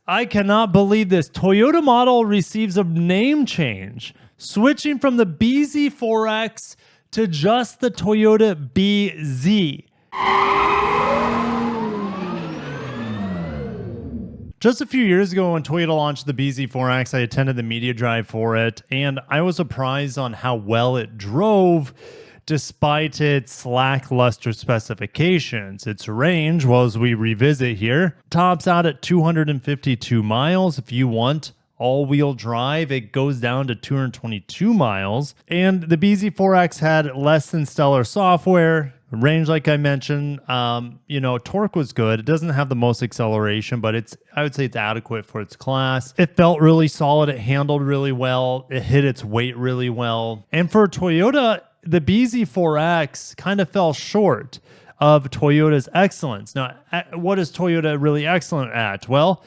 I cannot believe this. Toyota model receives a name change, switching from the bZ4X to just the Toyota bZ. Just a few years ago when Toyota launched the bZ4X, I attended the media drive for it, and I was surprised on how well it drove despite its lackluster specifications. Its range, well, as we revisit here, tops out at 252 miles. If you want all-wheel drive, it goes down to 222 miles. And the bZ4X had less than stellar software. Range, like I mentioned, torque was good. It doesn't have the most acceleration, but I would say it's adequate for its class. It felt really solid. It handled really well. It hit its weight really well. And for Toyota, the bZ4X kind of fell short of Toyota's excellence. Now, what is Toyota really excellent at? Well,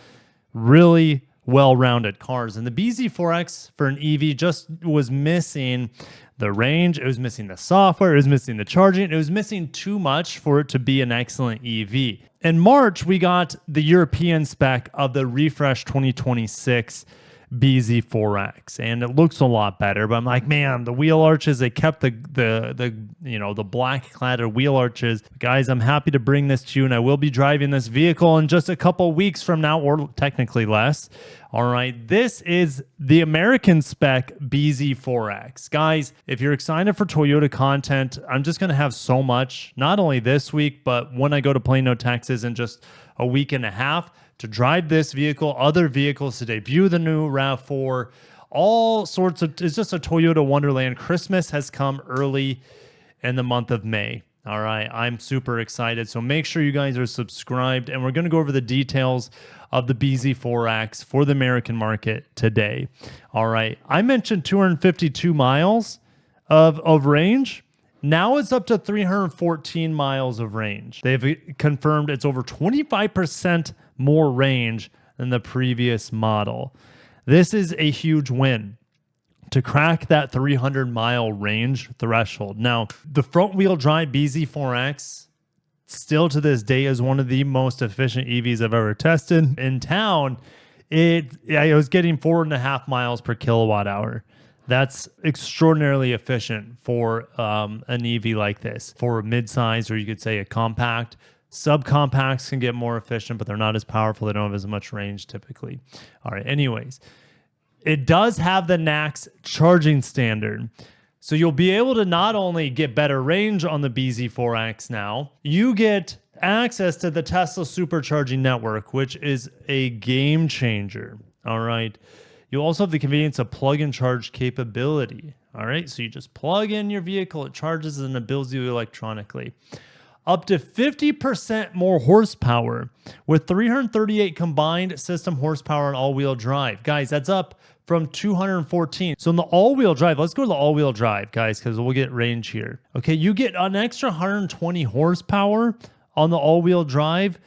really well-rounded cars. And the bZ4X for an EV just was missing the range, it was missing the software, it was missing the charging, it was missing too much for it to be an excellent EV. In March, we got the European spec of the refresh 2026 bZ4X, and it looks a lot better. But I'm like, man, the wheel arches, they kept the black cladded wheel arches. Guys, I'm happy to bring this to you, and I will be driving this vehicle in just a couple weeks from now, or technically less. All right, this is the American spec bZ4X. Guys, if you're excited for Toyota content, I'm just going to have so much, not only this week, but when I go to Plano, Texas in just a week and a half, to drive this vehicle, other vehicles, to debut the new RAV4, all sorts of, it's just a Toyota wonderland. Christmas has come early in the month of May. All right, I'm super excited. So make sure you guys are subscribed, and we're going to go over the details of the bZ4X for the American market today. All right, I mentioned 252 miles of range. Now it's up to 314 miles of range. They've confirmed it's over 25% more range than the previous model. This is a huge win to crack that 300-mile range threshold. Now, the front-wheel drive bZ4X still to this day is one of the most efficient EVs I've ever tested. In town, I was getting 4.5 miles per kilowatt hour. That's extraordinarily efficient for an EV like this. For a midsize, or you could say a compact. Subcompacts can get more efficient, but they're not as powerful. They don't have as much range typically. All right, anyways. It does have the NACS charging standard. So you'll be able to not only get better range on the bZ4X now, you get access to the Tesla supercharging network, which is a game changer. All right. You also have the convenience of plug-in charge capability. All right. So you just plug in your vehicle, it charges, and it builds you electronically. Up to 50% more horsepower with 338 combined system horsepower and all-wheel drive. Guys, that's up from 214. So in the all-wheel drive, let's go to the all-wheel drive, guys, because we'll get range here. Okay, you get an extra 120 horsepower on the all-wheel drive,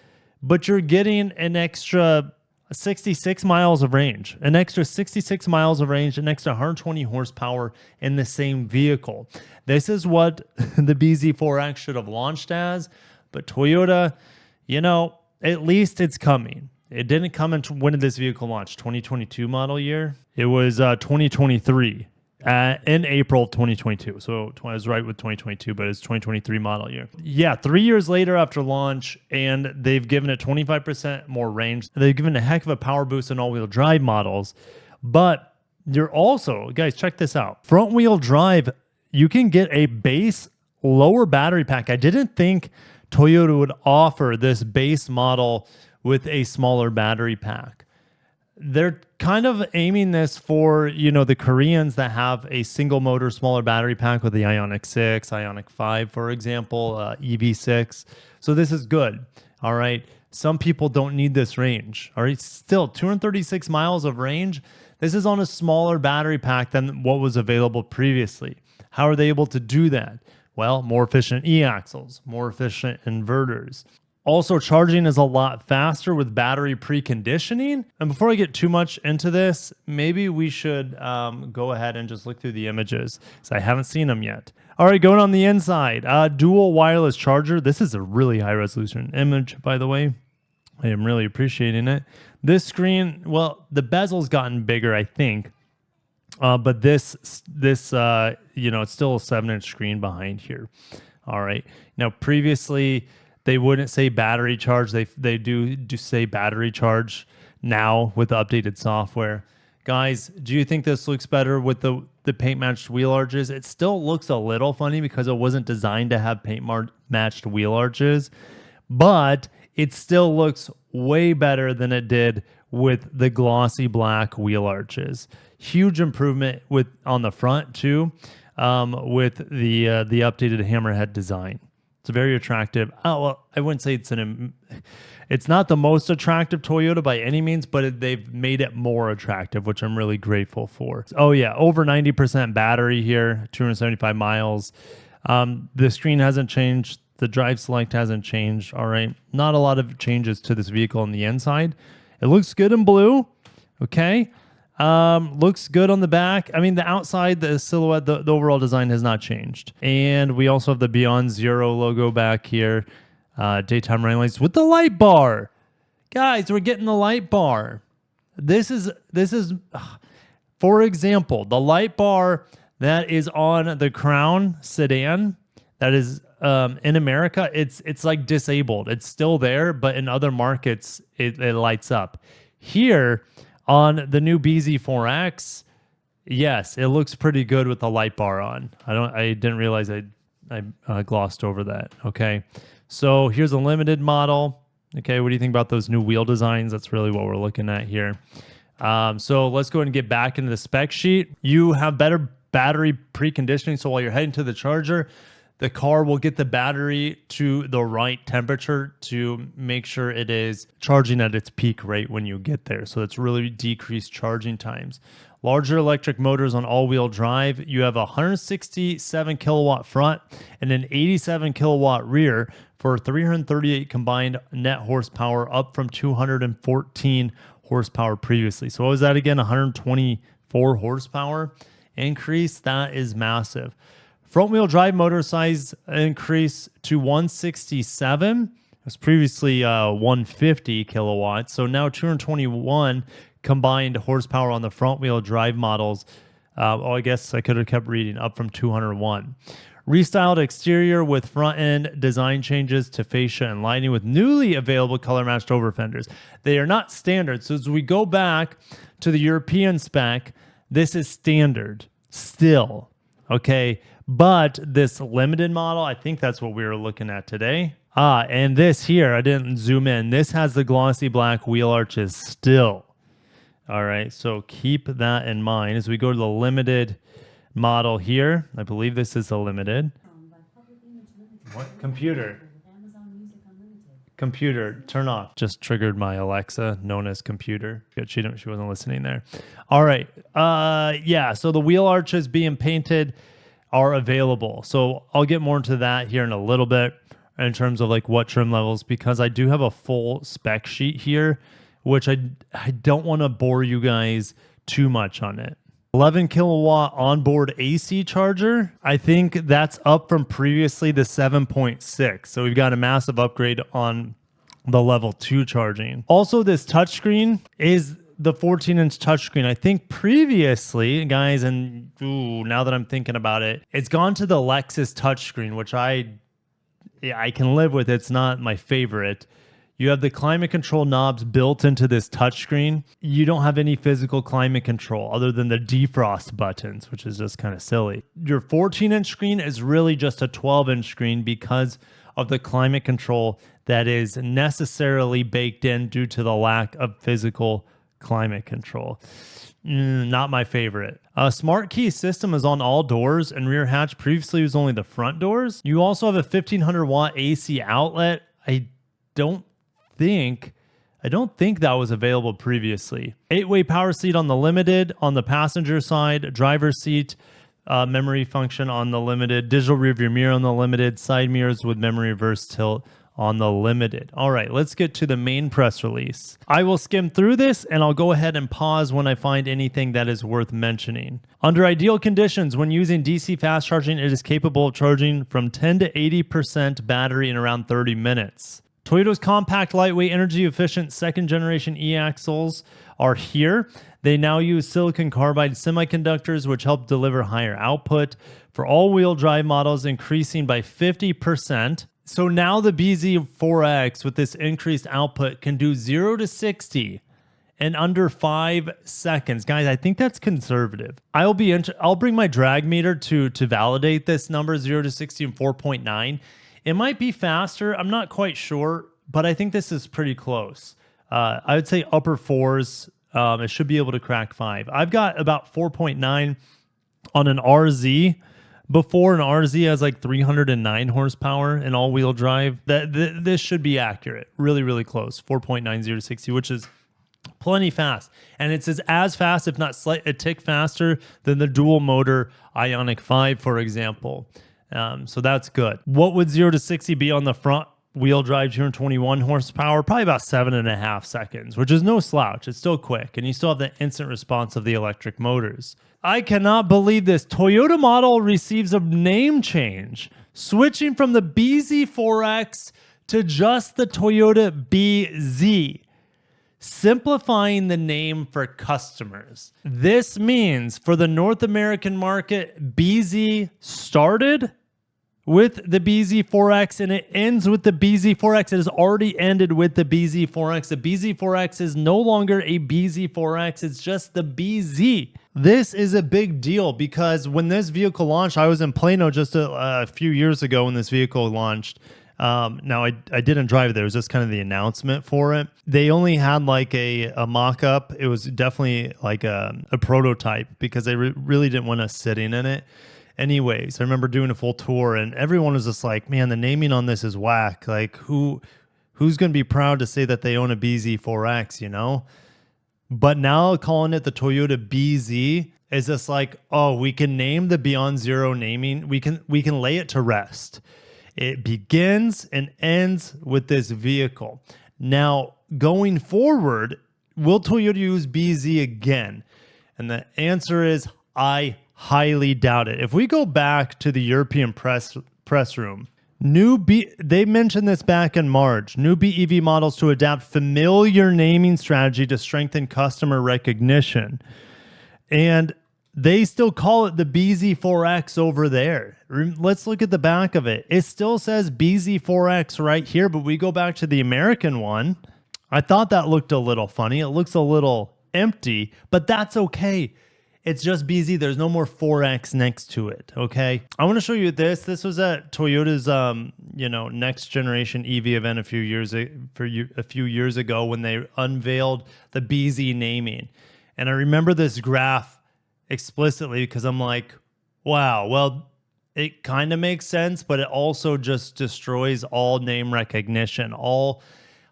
but you're getting an extra 66 miles of range, an extra 66 miles of range, an extra 120 horsepower in the same vehicle. This is what the bZ4X should have launched as, but Toyota, at least it's coming. It didn't come in, when did this vehicle launch? 2022 model year? It was 2023 in April of 2022. So I was right with 2022, but it's 2023 model year. Yeah, 3 years later after launch, and they've given it 25% more range. They've given a heck of a power boost in all-wheel drive models. But you're also, guys, check this out. Front-wheel drive, you can get a base lower battery pack. I didn't think Toyota would offer this base model with a smaller battery pack. They're kind of aiming this for, the Koreans that have a single motor, smaller battery pack with the Ioniq 6, Ioniq 5, for example, EV6. So this is good. All right. Some people don't need this range. All right. Still 236 miles of range. This is on a smaller battery pack than what was available previously. How are they able to do that? Well, more efficient e-axles, more efficient inverters. Also, charging is a lot faster with battery preconditioning. And before I get too much into this, maybe we should go ahead and just look through the images, because I haven't seen them yet. All right, going on the inside, dual wireless charger. This is a really high resolution image, by the way. I am really appreciating it. This screen, well, the bezel's gotten bigger, I think. But this you know, it's still a 7-inch screen behind here. All right. Now, previously, they wouldn't say battery charge. They do say battery charge now with the updated software. Guys, do you think this looks better with the paint matched wheel arches? It still looks a little funny because it wasn't designed to have paint matched wheel arches, but it still looks way better than it did with the glossy black wheel arches. Huge improvement on the front too, with the updated hammerhead design. It's very attractive. Oh, well, I wouldn't say it's not the most attractive Toyota by any means, but they've made it more attractive, which I'm really grateful for. Oh yeah, over 90% battery here, 275 miles. The screen hasn't changed. The drive select hasn't changed. All right, not a lot of changes to this vehicle on the inside. It looks good in blue. Okay. Looks good on the back. I mean, the outside, the silhouette, the overall design has not changed. And we also have the Beyond Zero logo back here. Daytime running lights with the light bar. Guys, we're getting the light bar. This is, for example, the light bar that is on the Crown sedan that is in America, it's like disabled. It's still there, but in other markets, it lights up. Here, on the new bZ4X, yes, it looks pretty good with the light bar on. I didn't realize I glossed over that. Okay, so here's a limited model. Okay, what do you think about those new wheel designs? That's really what we're looking at here. So let's go ahead and get back into the spec sheet. You have better battery preconditioning, so while you're heading to the charger, the car will get the battery to the right temperature to make sure it is charging at its peak rate when you get there. So it's really decreased charging times. Larger electric motors on all-wheel drive. You have a 167 kilowatt front and an 87 kilowatt rear for 338 combined net horsepower, up from 214 horsepower previously. So what was that again? 124 horsepower increase. That is massive. Front wheel drive motor size increase to 167. It was previously 150 kilowatts. So now 221 combined horsepower on the front wheel drive models. I guess I could have kept reading, up from 201. Restyled exterior with front end design changes to fascia and lighting with newly available color matched over fenders. They are not standard. So as we go back to the European spec, this is standard still. Okay. But this limited model, I think that's what we were looking at today. And this here, I didn't zoom in. This has the glossy black wheel arches still. All right, so keep that in mind as we go to the limited model here. I believe this is the limited. What? Computer. Computer, turn off. Just triggered my Alexa, known as computer. Good, she wasn't listening there. All right, yeah, so the wheel arches being painted are available. So I'll get more into that here in a little bit in terms of like what trim levels, because I do have a full spec sheet here, which I don't want to bore you guys too much on it. 11 kilowatt onboard AC charger. I think that's up from previously the 7.6. So we've got a massive upgrade on the level 2 charging. Also, this touchscreen is the 14-inch touchscreen. I think previously, guys, and now that I'm thinking about it, it's gone to the Lexus touchscreen, which I can live with. It's not my favorite. You have the climate control knobs built into this touchscreen. You don't have any physical climate control other than the defrost buttons, which is just kind of silly. Your 14-inch screen is really just a 12-inch screen because of the climate control that is necessarily baked in due to the lack of physical climate control. Not my favorite. A smart key system is on all doors and rear hatch. Previously it was only the front doors. You also have a 1500 watt AC outlet. I don't think that was available previously. 8-way power seat on the limited. On the passenger side, driver's seat, memory function on the limited, digital rearview mirror on the limited, side mirrors with memory reverse tilt on the limited. All right, let's get to the main press release. I will skim through this and I'll go ahead and pause when I find anything that is worth mentioning. Under ideal conditions, when using DC fast charging, it is capable of charging from 10 to 80% battery in around 30 minutes. Toyota's compact, lightweight, energy efficient second generation e-axles are here. They now use silicon carbide semiconductors, which help deliver higher output for all-wheel drive models, increasing by 50%. So now the bZ4X with this increased output can do 0 to 60 in under 5 seconds. Guys, I think that's conservative. I'll bring my drag meter to validate this number, 0 to 60 in 4.9. It might be faster. I'm not quite sure, but I think this is pretty close. I would say upper 4s. It should be able to crack 5. I've got about 4.9 on an RZ. Before, an RZ has like 309 horsepower in all-wheel drive. This should be accurate. Really, really close. 4.90 to 60, which is plenty fast. And it's as fast, if not a tick faster, than the dual motor Ioniq 5, for example. So that's good. What would 0 to 60 be on the front wheel drive, 221 horsepower? Probably about 7.5 seconds, which is no slouch. It's still quick, and you still have the instant response of the electric motors. I cannot believe this. Toyota model receives a name change, switching from the bZ4X to just the Toyota bZ, simplifying the name for customers. This means for the North American market, bZ started with the bZ4X and it ends with the bZ4X. It has already ended with the bZ4X. The bZ4X is no longer a bZ4X. It's just the bZ. This is a big deal because when this vehicle launched, I was in Plano just a few years ago when this vehicle launched. Now I didn't drive there. It was just kind of the announcement for it. They only had like a mock-up. It was definitely like a prototype because they really didn't want us sitting in it. Anyways, I remember doing a full tour and everyone was just like, man, the naming on this is whack. Like who's going to be proud to say that they own a bZ4X, you know? But now calling it the Toyota bZ is just like, oh, we can name the Beyond Zero naming. We can lay it to rest. It begins and ends with this vehicle. Now, going forward, will Toyota use bZ again? And the answer is, I highly doubt it. If we go back to the European press room, they mentioned this back in March. New BEV models to adapt familiar naming strategy to strengthen customer recognition. And they still call it the bZ4X over there. Let's look at the back of it. It still says bZ4X right here, but we go back to the American one. I thought that looked a little funny. It looks a little empty, but that's okay. It's just bZ. There's no more 4X next to it, okay? I want to show you this. This was at Toyota's, next generation EV event a few years ago when they unveiled the bZ naming. And I remember this graph explicitly because I'm like, wow, well, it kind of makes sense, but it also just destroys all name recognition, all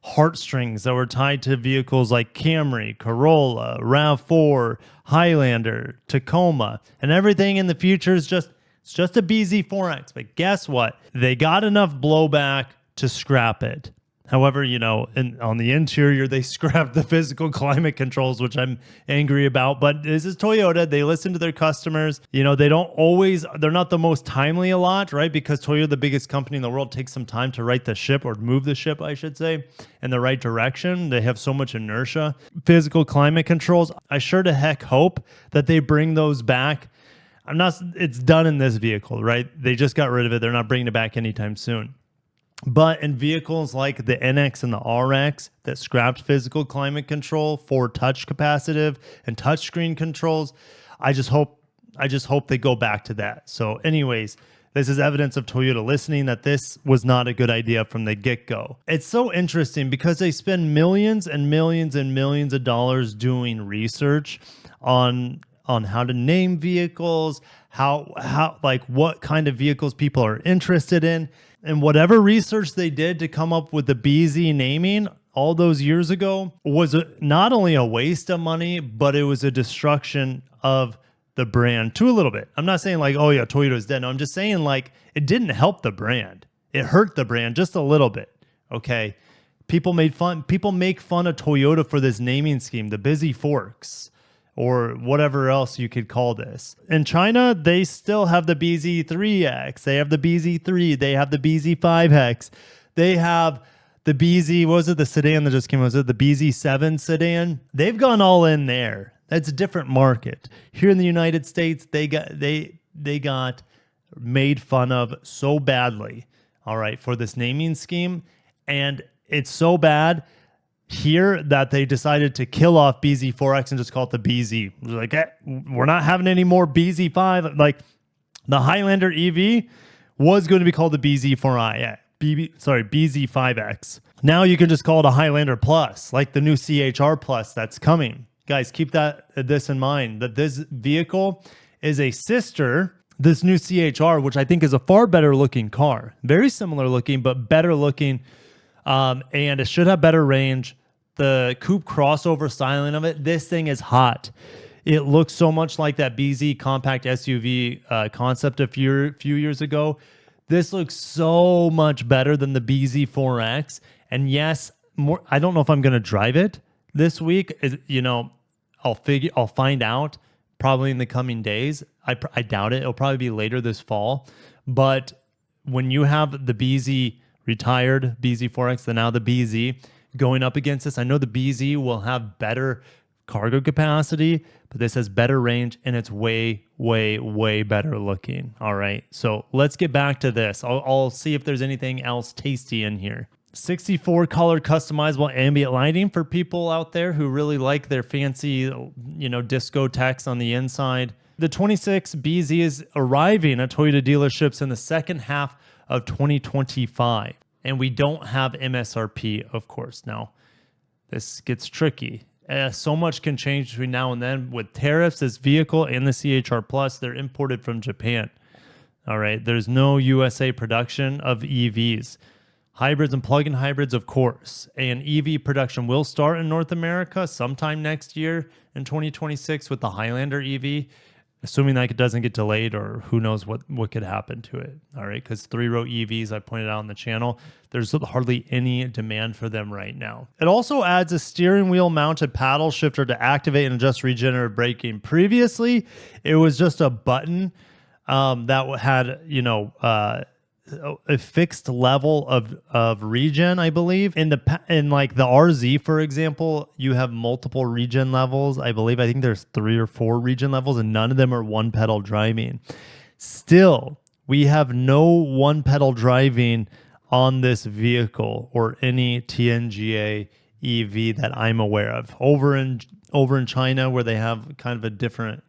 heartstrings that were tied to vehicles like Camry, Corolla, RAV4, Highlander, Tacoma, and everything in the future is just a bZ4X. But guess what? They got enough blowback to scrap it. However, on the interior, they scrapped the physical climate controls, which I'm angry about. But this is Toyota. They listen to their customers. They're not the most timely a lot, right? Because Toyota, the biggest company in the world, takes some time to right the ship or move the ship, I should say, in the right direction. They have so much inertia. Physical climate controls, I sure to heck hope that they bring those back. It's done in this vehicle, right? They just got rid of it. They're not bringing it back anytime soon. But in vehicles like the NX and the RX that scrapped physical climate control for touch capacitive and touchscreen controls, I just hope they go back to that. So anyways, this is evidence of Toyota listening that this was not a good idea from the get-go. It's so interesting because they spend millions and millions and millions of dollars doing research on how to name vehicles, how what kind of vehicles people are interested in. And whatever research they did to come up with the bZ naming all those years ago was not only a waste of money, but it was a destruction of the brand too a little bit. I'm not saying like, oh yeah, Toyota's dead. No, I'm just saying like it didn't help the brand. It hurt the brand just a little bit, okay? People make fun of Toyota for this naming scheme, the bZ4X, or whatever else you could call this. In China, they still have the bZ3X. They have the bZ3. They have the bZ5X. They have the BZ, what was it, the sedan that just came out? Was it the bZ7 sedan? They've gone all in there. That's a different market. Here in the United States, they got made fun of so badly, all right, for this naming scheme. And it's so bad here that they decided to kill off bZ4X and just call it the BZ. They're like, we're not having any more bZ5. Like the Highlander EV was going to be called the bZ4i. bZ5X. Now you can just call it a Highlander Plus, like the new CHR Plus that's coming. Guys, keep this in mind, that this vehicle is a sister, this new CHR, which I think is a far better looking car. Very similar looking, but better looking. And it should have better range. The coupe crossover styling of it, this thing is hot. It looks so much like that BZ compact SUV concept a few years ago. This looks so much better than the bZ4X. And yes, I don't know if I'm going to drive it this week. I'll find out probably in the coming days. I doubt it. It'll probably be later this fall. But when you have the BZ retired, bZ4X, and now the BZ going up against this, I know the BZ will have better cargo capacity, but this has better range and it's way, way, way better looking. All right. So let's get back to this. I'll see if there's anything else tasty in here. 64 color customizable ambient lighting for people out there who really like their fancy, disco text on the inside. The 26 BZ is arriving at Toyota dealerships in the second half of 2025. And we don't have MSRP, of course. Now, this gets tricky. So much can change between now and then. With tariffs, this vehicle and the CHR Plus, they're imported from Japan. All right. There's no USA production of EVs. Hybrids and plug-in hybrids, of course. And EV production will start in North America sometime next year in 2026 with the Highlander EV, assuming that it doesn't get delayed or who knows what could happen to it. All right, because three-row EVs, I pointed out on the channel, there's hardly any demand for them right now. It also adds a steering wheel mounted paddle shifter to activate and adjust regenerative braking. Previously, it was just a button that had, a fixed level of regen, I believe. In like the RZ, for example, you have multiple regen levels. I think there's 3 or 4 regen levels, and none of them are one pedal driving. Still, we have no one pedal driving on this vehicle or any TNGA EV that I'm aware of. Over in China, where they have kind of a different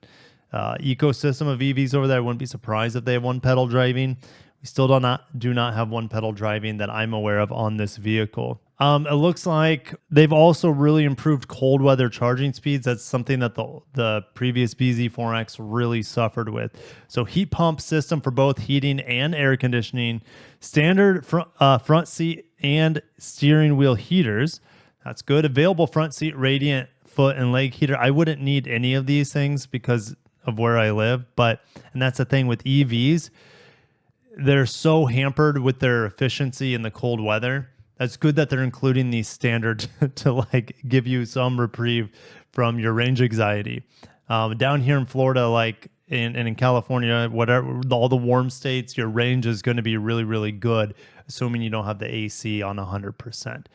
ecosystem of EVs over there, I wouldn't be surprised if they have one pedal driving. We still do not have one pedal driving that I'm aware of on this vehicle. It looks like they've also really improved cold weather charging speeds. That's something that the previous bZ4X really suffered with. So heat pump system for both heating and air conditioning, standard front seat and steering wheel heaters. That's good. Available front seat radiant foot and leg heater. I wouldn't need any of these things because of where I live, and that's the thing with EVs. They're so hampered with their efficiency in the cold weather. That's good that they're including these standard to give you some reprieve from your range anxiety. Down here in Florida, and in California, whatever, all the warm states, your range is going to be really, really good, assuming you don't have the AC on 100%.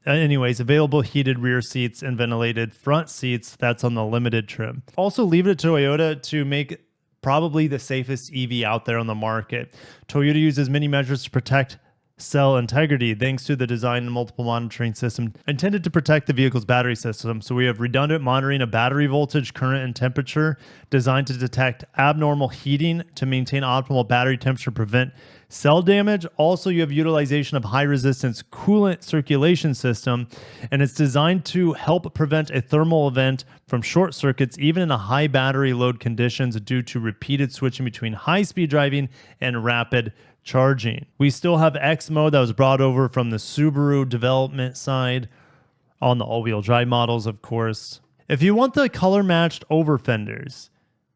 Anyways, available heated rear seats and ventilated front seats. That's on the limited trim. Also, leave it to Toyota to make probably the safest EV out there on the market. Toyota uses many measures to protect cell integrity thanks to the design and multiple monitoring system intended to protect the vehicle's battery system. So we have redundant monitoring of battery voltage, current, and temperature designed to detect abnormal heating to maintain optimal battery temperature, prevent cell damage. Also, you have utilization of high resistance coolant circulation system, and it's designed to help prevent a thermal event from short circuits, even in a high battery load conditions due to repeated switching between high-speed driving and rapid charging. We still have X mode that was brought over from the Subaru development side on the all-wheel drive models, of course. If you want the color-matched over fenders,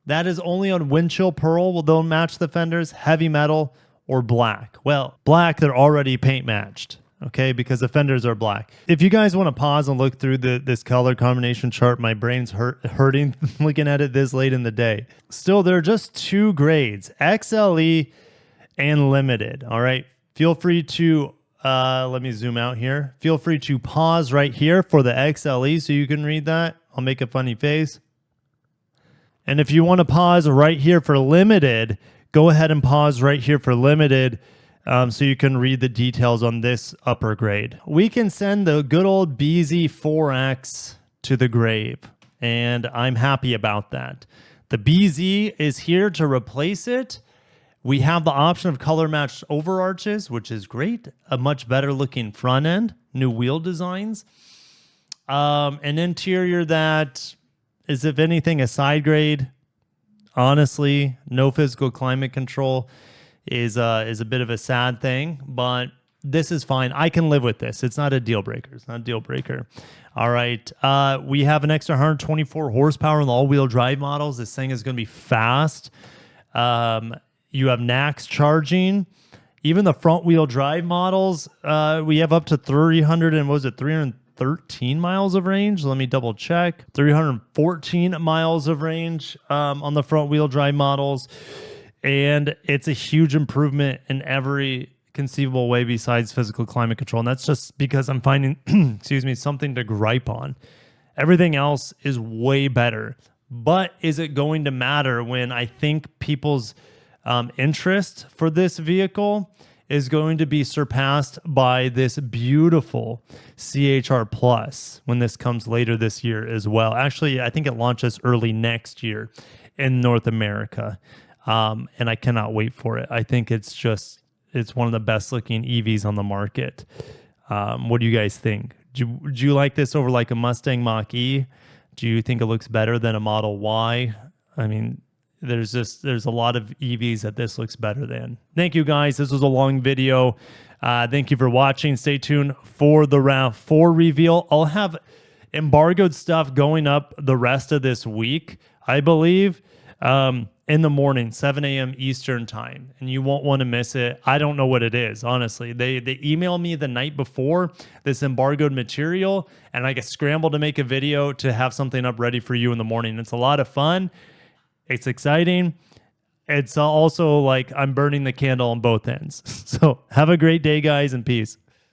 that is only on Windchill Pearl. They'll match the fenders, heavy metal, or black. Well, black, they're already paint matched, okay, because the fenders are black. If you guys want to pause and look through this color combination chart, my brain's hurting looking at it this late in the day. Still, there are just 2 grades, XLE and limited. All right, feel free to Let me zoom out here. Feel free to pause right here for the XLE so you can read that. I'll make a funny face. And if you want to pause right here for limited, go ahead and pause right here for limited so you can read the details on this upper grade. We can send the good old bZ4x to the grave, and I'm happy about that. The BZ is here to replace it. We have the option of color matched overarches, which is great. A much better looking front end, new wheel designs, an interior that is, if anything, a side grade. Honestly, no physical climate control is a bit of a sad thing, but this is fine. I can live with this. It's not a deal breaker. It's not a deal breaker. All right. We have an extra 124 horsepower in the all-wheel drive models. This thing is going to be fast. You have NACS charging. Even the front-wheel drive models, we have up to 313 miles of range. Let me double check. 314 miles of range on the front-wheel drive models. And it's a huge improvement in every conceivable way besides physical climate control. And that's just because I'm finding, excuse me, something to gripe on. Everything else is way better. But is it going to matter when I think people's interest for this vehicle is going to be surpassed by this beautiful CHR Plus when this comes later this year as well? Actually, I think it launches early next year in North America. And I cannot wait for it. I think it's one of the best looking EVs on the market. What do you guys think? Do you like this over like a Mustang Mach-E? Do you think it looks better than a Model Y? I mean, there's a lot of EVs that this looks better than. Thank you guys. This was a long video. Thank you for watching. Stay tuned for the RAV4 reveal. I'll have embargoed stuff going up the rest of this week, I believe. In the morning, 7 a.m. Eastern time, and you won't want to miss it. I don't know what it is, honestly. They email me the night before this embargoed material, and I get scrambled to make a video to have something up ready for you in the morning. It's a lot of fun. It's exciting. It's also like I'm burning the candle on both ends. So have a great day, guys, and peace.